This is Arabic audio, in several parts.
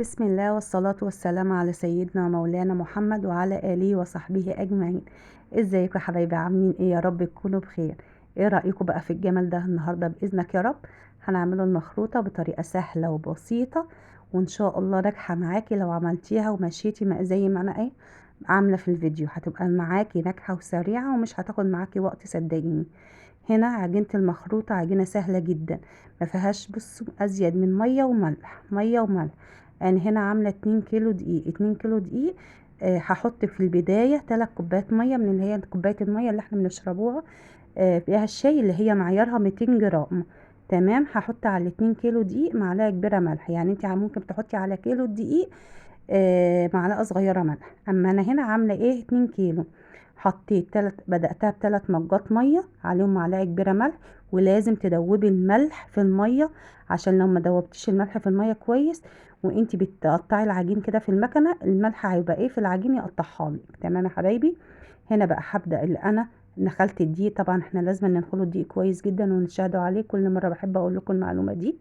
بسم الله والصلاة والسلام على سيدنا ومولانا محمد وعلى آله وصحبه أجمعين. ازيكم يا حبايبي، عاملين ايه؟ يا رب تكونوا بخير. ايه رأيكم بقى في الجمل ده النهاردة بإذنك يا رب؟ هنعمله المخروطة بطريقة سهلة وبسيطة، وإن شاء الله ناجحة معاكي لو عملتيها ومشيتي زي ما أنا ايه عاملة في الفيديو. هتبقى معاكي ناجحة وسريعة ومش هتاخد معاكي وقت، صدقيني. هنا عجينة المخروطة عجينة سهلة جدا، ما فيهاش بصوا أزيد من مية وملح، مية وملح. انا هنا عامله 2 كيلو دقيق، 2 كيلو دقيق. هحط في البدايه 3 كوبايات ميه من اللي هي كوبايه الميه اللي احنا بنشربوها فيها الشاي، اللي هي معيارها 200 جرام. تمام. هحط على 2 كيلو دقيق معلقه كبيره ملح، يعني انت ممكن تحطي على كيلو دقيق معلقه صغيره ملح. اما انا هنا عامله ايه 2 كيلو، حطيت بدأتها بثلاث مجات ميه عليهم معلقه كبيره ملح. ولازم تدوبي الملح في الميه، عشان لو ما دوبتيش الملح في الميه كويس وانتي بتقطعي العجين كده في المكنه، الملح هيبقى ايه في العجين يقطعها لك. تمام يا حبايبي. هنا بقى هبدأ اللي انا نخلت الدقيق. طبعا احنا لازم ننخله الدقيق كويس جدا ونشهدوا عليه، كل مره بحب اقول لكم المعلومه دي.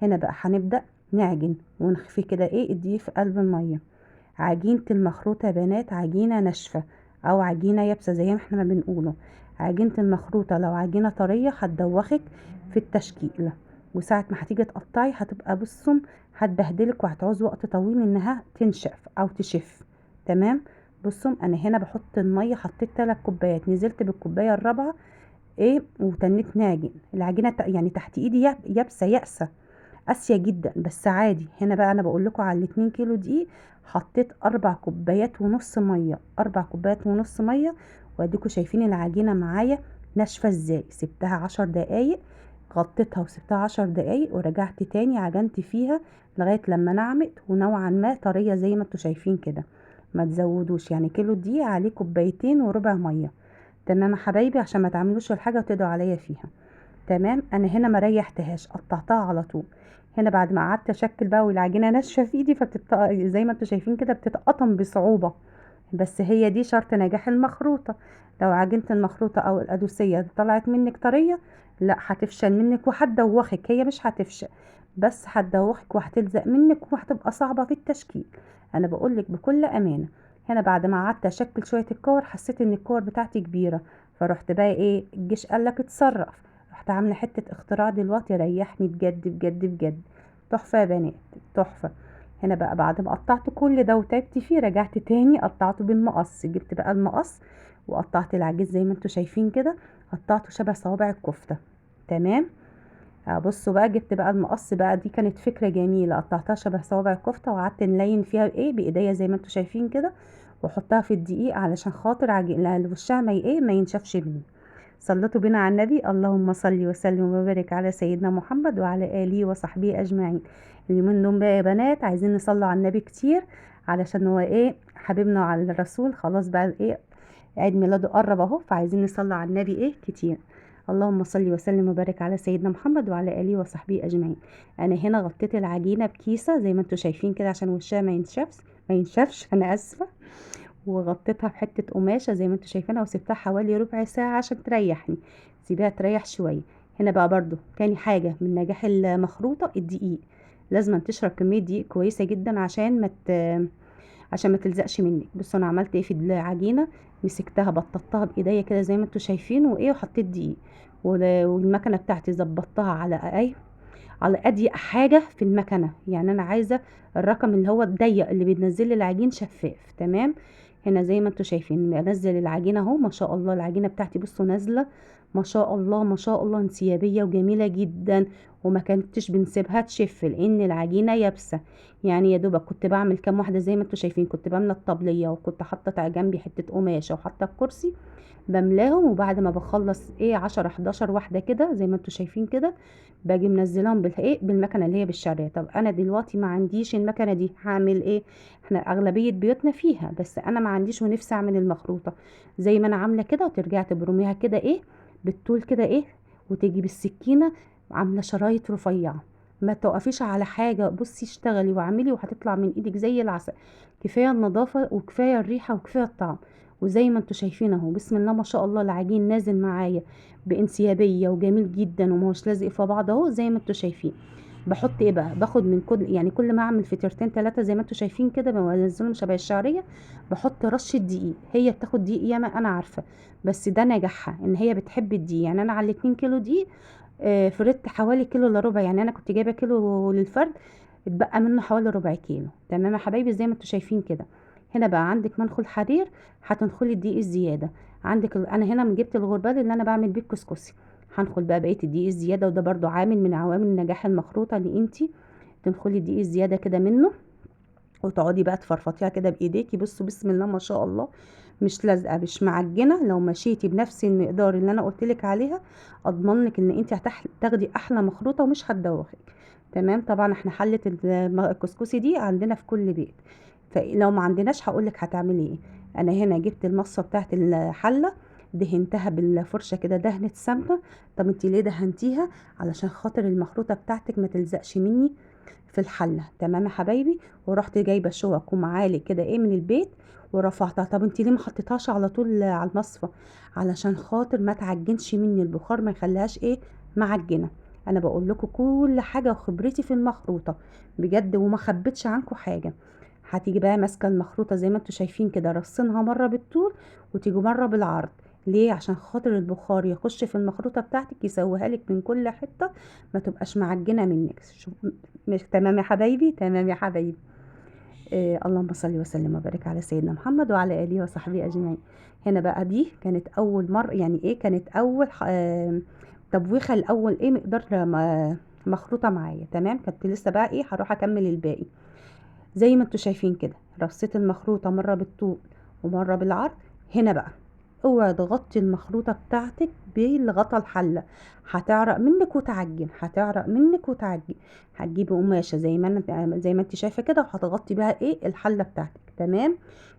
هنا بقى هنبدأ نعجن ونخفي كده ايه الدقيق في قلب الميه. عجينة المخروطة يا بنات عجينة ناشفة او عجينة يابسة زي ما احنا ما بنقوله. عجينة المخروطة لو عجينة طرية هتدوخك في التشكيل، وساعة ما هتيجي تقطعي هتبقى بصم، هتبهدلك وهتعوز وقت طويل انها تنشف او تشف. تمام. بصم انا هنا بحط المية، حطيت 3 كوبايات، نزلت بالكوباية الرابعة ايه وتنيت ناعجن العجينة يعني تحت ايدي يابسة يأسة، قاسية جدا بس عادي. هنا بقى انا بقول لكم على الاتنين كيلو دقيق حطيت 4 كوبايات ونص ميه، 4 كوبايات ونص ميه. واديكوا شايفين العجينه معايا ناشفه ازاي. سبتها 10 دقايق، غطيتها وسبتها 10 دقايق ورجعت تاني عجنت فيها لغايه لما نعمت ونوعا ما طريه زي ما انتوا شايفين كده. ما تزودوش، يعني كيلو دقيق عليه كوبايتين وربع ميه. تمام يا حبايبي، عشان ما تعملوش الحاجه وتدعوا عليا فيها. تمام. انا هنا ما ريحتهاش، قطعتها على طول. هنا بعد ما قعدت اشكل بقى والعجينه ناشفه في ايدي زي ما انتم شايفين كده بتتقطم بصعوبه. بس هي دي شرط نجاح المخروطه. لو عجينه المخروطه او القدوسيه طلعت منك طريه، لا هتفشل منك وهتدوخك. هي مش هتفشل، بس هتدوخك وهتلزق منك وهتبقى صعبه في التشكيل. انا بقولك بكل امانه. هنا بعد ما قعدت اشكل شويه الكور حسيت ان الكور بتاعتي كبيره، فرحت بقى ايه الجيش قالك اتصرف. رحت عامله حته اختراع دلوقتي ريحني بجد بجد بجد. تحفه يا بنات، تحفه. هنا بقى بعد ما قطعت كل ده وتعبت فيه رجعت تاني قطعته بالمقص. جبت بقى المقص وقطعت العجيز زي ما انتوا شايفين كده، قطعته شبه صوابع الكفته. تمام. بصوا بقى جبت بقى المقص بقى، دي كانت فكره جميله، قطعتها شبه صوابع الكفته وقعدت نلين فيها ايه بايديا زي ما انتوا شايفين كده، واحطها في الدقيق علشان خاطر وشها ما ايه ما ينشفش مني. صلتوا بنا على النبي، اللهم صل وسلم وبارك على سيدنا محمد وعلى آله وصحبه أجمعين. اليومين دول بقى يا بنات عايزين نصلوا على النبي كتير، علشان هو ايه حبيبنا على الرسول. خلاص بقى ايه عيد ميلاده قرب اهو، فعايزين نصلوا على النبي ايه كتير. اللهم صل وسلم وبارك على سيدنا محمد وعلى آله وصحبه أجمعين. انا هنا غطيت العجينة بكيسة زي ما انتوا شايفين كده عشان وشها ما ينشفش انا اسفة. وغطيتها بحتة قماشة زي ما انتوا شايفينها وسبتها حوالي ربع ساعة عشان تريحني. سيبيها تريح شوية. هنا بقى برضو تاني حاجة من نجاح المخروطة الدقيق. لازم تشرب كمية دقيق كويسة جدا عشان ما تلزقش منك. بصوا انا عملت ايه في العجينة. مسكتها بططتها بايديا كده زي ما انتوا شايفين وايه وحطيت دقيق. والمكنة بتاعتي ظبطتها على اضيق حاجة في المكنة. يعني انا عايزة الرقم اللي هو الضيق اللي بينزل لي العجين شفاف. تمام. هنا زي ما انتوا شايفين بنزل العجينة اهو. ما شاء الله العجينة بتاعتي بصوا نازلة، ما شاء الله ما شاء الله انسيابية وجميلة جدا. وما كنتش بنسيبها تشف لان العجينة يابسة. يعني يا دوبك كنت بعمل كام واحدة زي ما انتوا شايفين، كنت بعمل الطبلية وكنت حاطة جنبي حتة قماشة وحاطة الكرسي بملاهم. وبعد ما بخلص ايه 10 11 واحدة كده زي ما انتوا شايفين كده، باجي منزلاهم بالمكنه اللي هي بالشعريه. طب انا دلوقتي ما عنديش المكنه دي، هعمل ايه؟ احنا اغلبيه بيوتنا فيها، بس انا ما عنديش ونفسي اعمل المخروطه. زي ما انا عامله كده وترجعي تبرميها كده ايه بالطول كده ايه، وتيجي بالسكينه عامله شرايط رفيعه. ما توقفيش على حاجه، بصي اشتغلي واعملي وهتطلع من ايدك زي العسل. كفايه النظافه وكفايه الريحه وكفايه الطعم. وزي ما انتوا شايفين اهو بسم الله ما شاء الله العجين نازل معايا بانسيابيه وجميل جدا وماهوش لازق في بعض اهو زي ما انتوا شايفين. باحط إيه بقى، باخد من كل ما أعمل فطيرتين 3 زي ما أنتم شايفين كده بانزّلهم شبه الشعرية، باحط رشة دقيق، هي بتاخد دقيق ياما أنا عارفة، بس ده نجاحها إن هي بتحب الدقيق. يعني أنا على ال2 كيلو دقيق فردت حوالي كيلو إلا ربع، يعني أنا كنت جايبة كيلو للفرد، اتبقى منه حوالي ربع كيلو. تمام يا حبايبي زي ما أنتم شايفين كده. هنا بقى عندك منخل حرير، هتنخلي الدقيق الزيادة. عندك أنا هنا جبت الغربال اللي أنا باعمل بيه الكسكسي، هنخل بقى بقية الدقيق الزيادة، وده برضو عامل من عوامل نجاح المخروطة، ان انتي تنخلي الدقيق الزيادة كده منه، وتقعدي بقى تفرفطيها كده بايديكي. بصوا بسم الله ما شاء الله، مش لازقة مش معجنة. لو مشيتي بنفس المقدار اللي انا قلتلك عليها، اضمن لك ان انتي هتاخدي احلى مخروطة ومش هتدوخك. تمام. طبعا احنا حلة الكسكسي دي عندنا في كل بيت، فلو ما عندناش هقولك هتعملي ايه. انا هنا جبت المصفى بتاعت الحلة، دهنتها بالفرشة كده دهنة سمنة. طب انتي ليه دهنتيها؟ علشان خاطر المخروطة بتاعتك ما تلزقش مني في الحلة. تمام يا حبايبي. ورحت جايبة شوك ومعالق كده ايه من البيت ورفعتها. طب انتي ليه ما حطيتهاش على طول على المصفى؟ علشان خاطر ما تعجنش مني، البخار ما يخليهاش ايه معجنة. انا بقول لكم كل حاجة وخبرتي في المخروطة بجد، وما خبيتش عنكم حاجة. هتيجي بقى ماسكة المخروطة زي ما انتوا شايفين كده، رصينها مرة بالطول وتيجي مرة بالعرض. ليه؟ عشان خاطر البخار يخش في المخروطة بتاعتك يسويها لك من كل حتة، ما تبقاش معجنة منك. شوف مش تمام يا حبايبي؟ تمام يا حبايبي. اللهم صل وسلم وبارك على سيدنا محمد وعلى اله وصحبه اجمعين. هنا بقى دي كانت اول مرة، يعني ايه، كانت اول تبويخة الاول ايه مقدار مخروطة معايا. تمام. كنت لسه بقى ايه هروح اكمل الباقي. زي ما انتوا شايفين كده رصيت المخروطة مرة بالطول ومرة بالعرض. هنا بقى اوعي تغطي المخروطة بتاعتك بالغطا الحلة، هتعرق منك وتعجن، هتعرق منك وتعجن. هتجيبي قماشة زي ما انت شايفة كده، وهتغطي بيها ايه الحلة بتاعتك. تمام.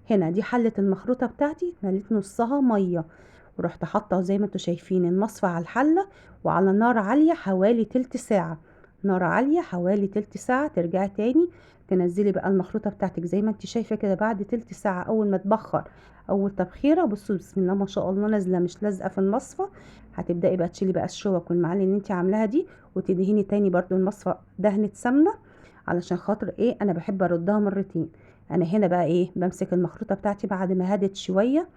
هنا دي حلة المخروطة بتاعتي، مليت نصها مية، ورحت حاطة زي ما انتوا شايفين المصفى على الحلة، وعلى نار عالية حوالي تلت ساعة. نار عالية حوالي تلت ساعة. ترجعي تاني تنزلي بقى المخروطة بتاعتك زي ما انت شايفة كده. بعد تلت ساعة اول ما تبخر اول تبخيرة، بصوا بسم الله ما شاء الله نازلة مش لازقة في المصفى. هتبدأي بقى تشيلي بقى الشوك والمعالق اللي انت عاملاها دي، وتدهني تاني برضو المصفى دهنة سمنة، علشان خاطر ايه انا بحب اردها مرتين. انا هنا بقى ايه بمسك المخروطة بتاعتي بعد ما هدت شوية،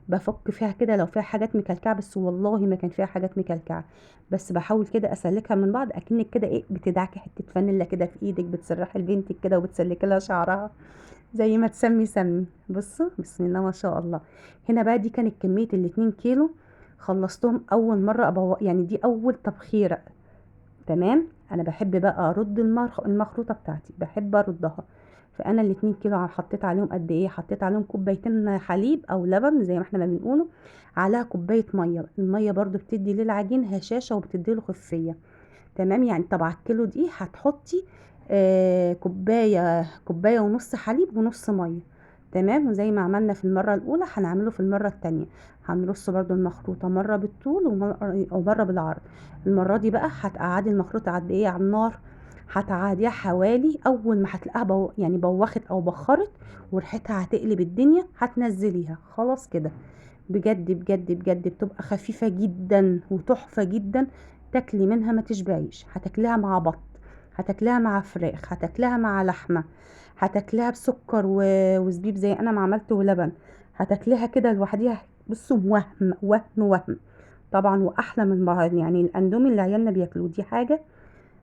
بفك فيها كده لو فيها حاجات مكلكعه، بس والله ما كان فيها حاجات مكلكعه، بس بحاول كده اسلكها من بعض، اكنك كده ايه بتدعكي حته فانيلا كده في ايدك، بتسرحي لبنتك كده وبتسلكي لها شعرها زي ما تسمي سمي. بصوا بسم الله ما شاء الله. هنا بقى دي كانت كميه ال2 كيلو، خلصتهم اول مره يعني دي اول تبخيره. تمام. انا بحب بقى ارد المخروطه بتاعتي، بحب اردها. فانا ال2 كيلو حطيت عليهم قد ايه، حطيت عليهم كوبايتين حليب او لبن زي ما احنا ما بنقوله، عليها كوبايه ميه. الميه برضو بتدي للعجين هشاشه وبتدي له خفيه. تمام. يعني طبعا الكيلو دي هتحطي كوبايه ونص حليب ونص ميه. تمام. وزي ما عملنا في المره الاولى هنعمله في المره التانية، هنرص برضو المخروطه مره بالطول ومره بالعرض. المره دي بقى هتقعدي المخروطه قد ايه على النار، هتقعديها حوالي اول ما هتلاقيها يعني بوخت او بخرت وريحتها هتقلب الدنيا، هتنزليها خلاص كده. بجد بجد بجد بتبقى خفيفة جدا وتحفة جدا. تاكلي منها ما تشبعيش، هتاكليها مع بط، هتاكليها مع فراخ، هتاكليها مع لحمة، هتاكليها بسكر وزبيب زي انا ما عملت ولبن، هتاكليها كده لوحديها. بصوا وهم وهم وهم. طبعا واحلى من بعض. يعني الاندومي اللي عيالنا بياكلوه دي حاجة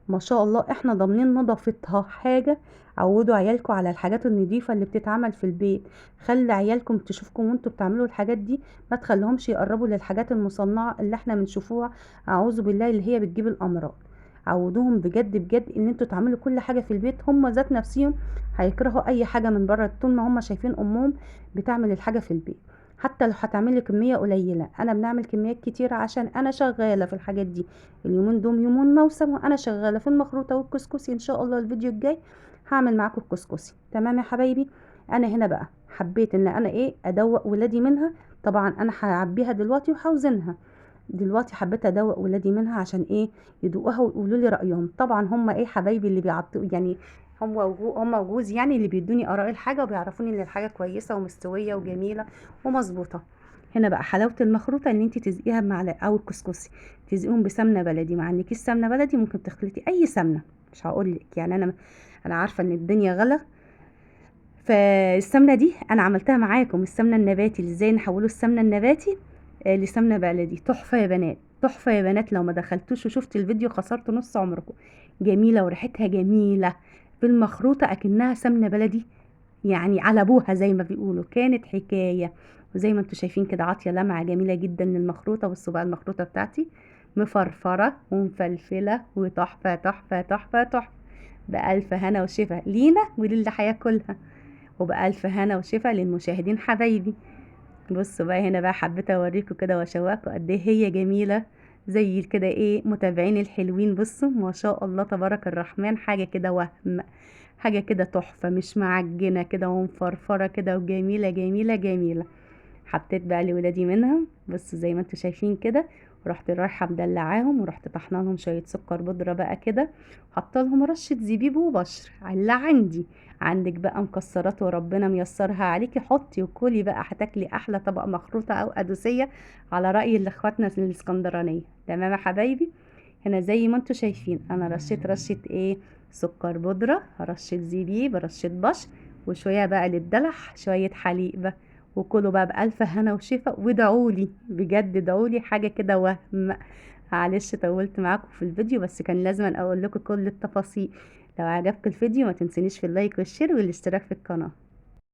ما شاء الله احنا ضامنين نظافتها. حاجة عودوا عيالكم على الحاجات النظيفة اللي بتتعمل في البيت. خلي عيالكم تشوفكم وانتوا بتعملوا الحاجات دي، ما تخليهمش يقربوا للحاجات المصنعة اللي احنا بنشوفوها، اعوذ بالله، اللي هي بتجيب الامراض. عودوهم بجد بجد ان انتوا تعملوا كل حاجة في البيت. هم ذات نفسهم هيكرهوا اي حاجة من بره طول ما هم شايفين امهم بتعمل الحاجة في البيت. حتى لو هتعملي كمية قليلة، انا بنعمل كميات كتير عشان انا شغالة في الحاجات دي. اليومين دول يومون موسم وانا شغالة في المخروطة والكسكسي. ان شاء الله الفيديو الجاي هعمل معاكم الكسكسي. تمام يا حبايبي. انا هنا بقى حبيت ان انا ايه ادوق ولادي منها. طبعا انا هعبيها دلوقتي وهوزنها دلوقتي. حبيت ادوق ولادي منها عشان ايه يدوقوها ويقولوا لي رايهم. طبعا هم ايه حبايبي اللي بيعطوا يعني، هم وجوزي يعني اللي بيدوني اراء الحاجه وبيعرفوني ان الحاجه كويسه ومستويه وجميله ومظبوطه. هنا بقى حلاوه المخروطه ان انت تزقيها بمعلقه، او الكسكسي تزقيهم بسمنه بلدي. مع ان كيس سمنه بلدي ممكن تخلطي اي سمنه، مش هقول لك يعني انا عارفه ان الدنيا غلا. فالسمنه دي انا عملتها معاكم، السمنه النباتي اللي ازاي نحوله السمنه النباتي لسمنه بلدي. تحفه يا بنات، تحفه يا بنات. لو ما دخلتوش وشفت الفيديو خسرت نص عمركم. جميله وريحتها جميله، بالمخروطه اكنها سمنه بلدي، يعني على ابوها زي ما بيقولوا. كانت حكايه. وزي ما انتم شايفين كده عاطيه لمعه جميله جدا للمخروطه. بصوا بقى المخروطه بتاعتي مفرفره ومفلفله وتحفه تحفه تحفه تحفه. بألف هنا وشفا لينا وللي هياكلها، وبألف هنا وشفا للمشاهدين حبايبي. بصوا بقى هنا بقى حبيت اوريكم كده واشوقكم قد ايه هي جميله. زي كده ايه متابعين الحلوين، بصوا ما شاء الله تبارك الرحمن، حاجه كده وهم، حاجه كده تحفه، مش معجنه كده ومفرفره كده وجميله جميله جميله. حطيت بقى لولادي منها، بصوا زي ما انتوا شايفين كده. ورحت رايحه مدلعاهم ورحت طحنا لهم شويه سكر بودره بقى كده. حاطه لهم رشه زبيب وبشر على اللي عندي. عندك بقى مكسرات وربنا ميسرها عليكي حطي وكلي بقى، هتاكلي احلى طبق مخروطه او قدوسيه على راي اللي اخواتنا الاسكندرانيه. تمام يا حبايبي. هنا زي ما انتوا شايفين انا رشيت رشه ايه، سكر بودره، رشه زبيب، رشه بشر، وشويه بقى للدلع شويه حليب بقى. وكلوا بقى بألف هنا وشفا وادعولي بجد، ادعولي حاجة كده وهم. معلش طولت معاكم في الفيديو بس كان لازم اقول لكم كل التفاصيل. لو عجبك الفيديو ما تنسونيش في اللايك والشير والاشتراك في القناة.